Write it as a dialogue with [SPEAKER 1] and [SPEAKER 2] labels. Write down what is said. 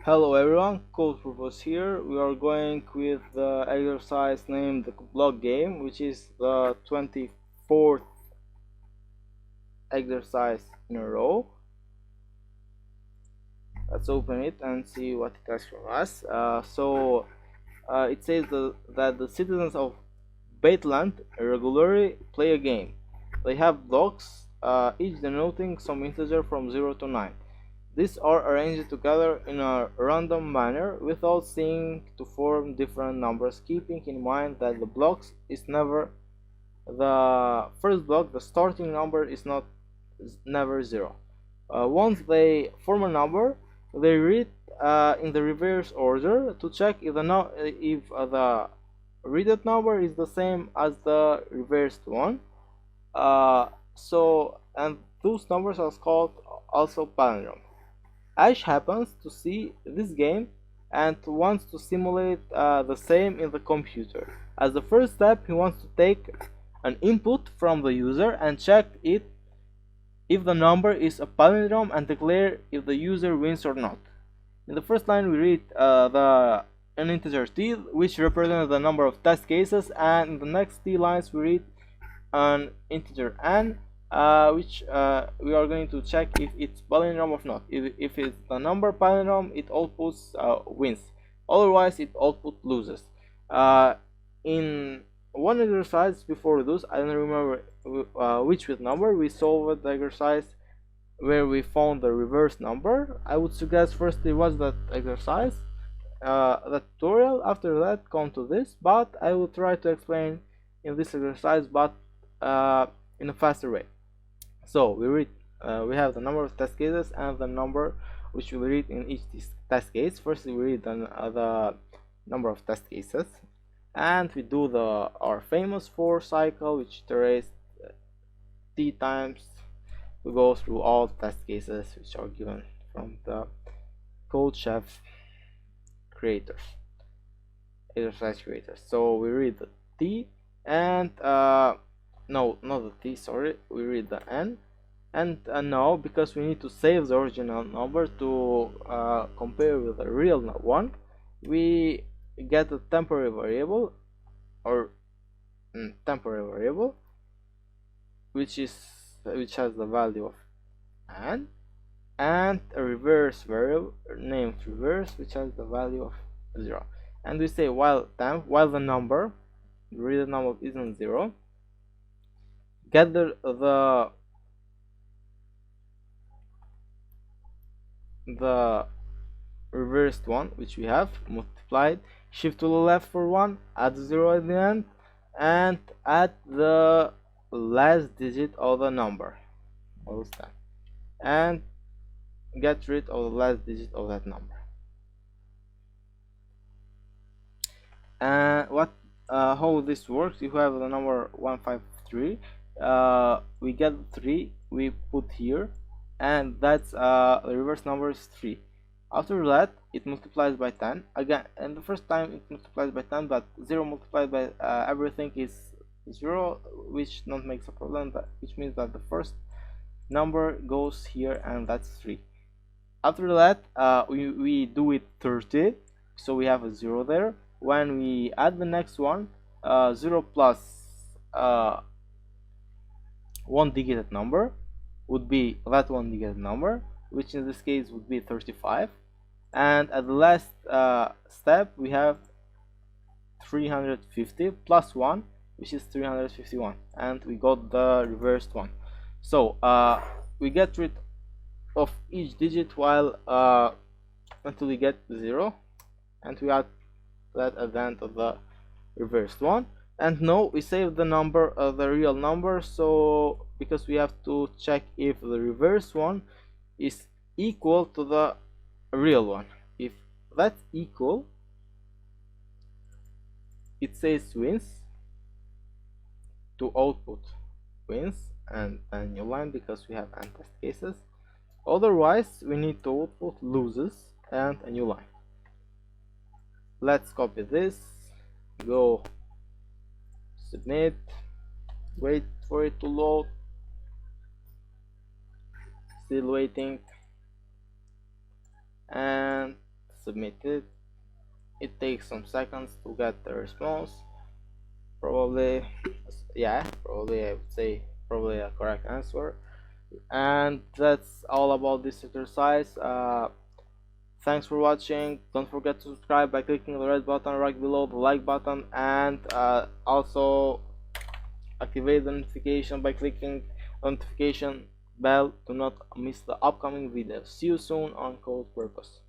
[SPEAKER 1] Hello everyone, CodeChef here. We are going with the exercise named the block game, which is the 24th exercise in a row. Let's open it and see what it has from us. It says that the citizens of Byteland regularly play a game. They have blocks, each denoting some integer from 0 to 9. These are arranged together in a random manner without seeming to form different numbers, keeping in mind that the blocks is never the first block. The starting number is never 0. Once they form a number, they read in the reverse order to check if the readed number is the same as the reversed one. And those numbers are called also palindrome. Ash happens to see this game and wants to simulate the same in the computer. As the first step, he wants to take an input from the user and check it if the number is a palindrome and declare if the user wins or not. In the first line, we read an integer t, which represents the number of test cases, and in the next t lines, we read an integer n, which we are going to check if it's palindrome or not. If it's the number palindrome, it outputs wins, otherwise it output loses. In one exercise before this, I don't remember which with number, we solved the exercise where we found the reverse number. I would suggest first it was that exercise, the tutorial. After that come to this, but I will try to explain in this exercise, but in a faster way. So we have the number of test cases and the number which we read in each test case. First we read the number of test cases, and we do our famous for cycle, which iterates t times. We go through all test cases which are given from the CodeChef creators, exercise creators. So we read the t and no, not the t, sorry, we read the n, and now because we need to save the original number to compare with the real one, we get a temporary variable which has the value of n, and a reverse variable named reverse, which has the value of 0. And we say while the number, the real number, isn't 0, get the reversed one, which we have multiplied, shift to the left for 1, add 0 at the end, and add the last digit of the number, and get rid of the last digit of that number. And how this works: if we have the number 153, we get 3, we put here, and that's the reverse number is 3. After that, it multiplies by 10 again, and the first time it multiplies by 10, but 0 multiplied by everything is 0, which not makes a problem, which means that the first number goes here, and that's 3. After that, we do it 30, so we have a 0 there. When we add the next one, 0 plus 1 digit number would be that 1 digit number, which in this case would be 35. And at the last step, we have 350 plus 1, which is 351, and we got the reversed one. So we get rid of each digit while until we get 0, and we add that at the end of the reversed one. And now we save the number, the real number, so because we have to check if the reverse one is equal to the real one. If that's equal, it says wins to output wins and a new line because we have n test cases. Otherwise, we need to output loses and a new line. Let's copy this, go submit, wait for it to load, still waiting, and submit it. It takes some seconds to get the response. Probably, yeah, probably I would say probably a correct answer. And that's all about this exercise. Thanks for watching. Don't forget to subscribe by clicking the red button right below the like button, and also activate the notification by clicking the notification bell to not miss the upcoming videos. See you soon on Code Purpose.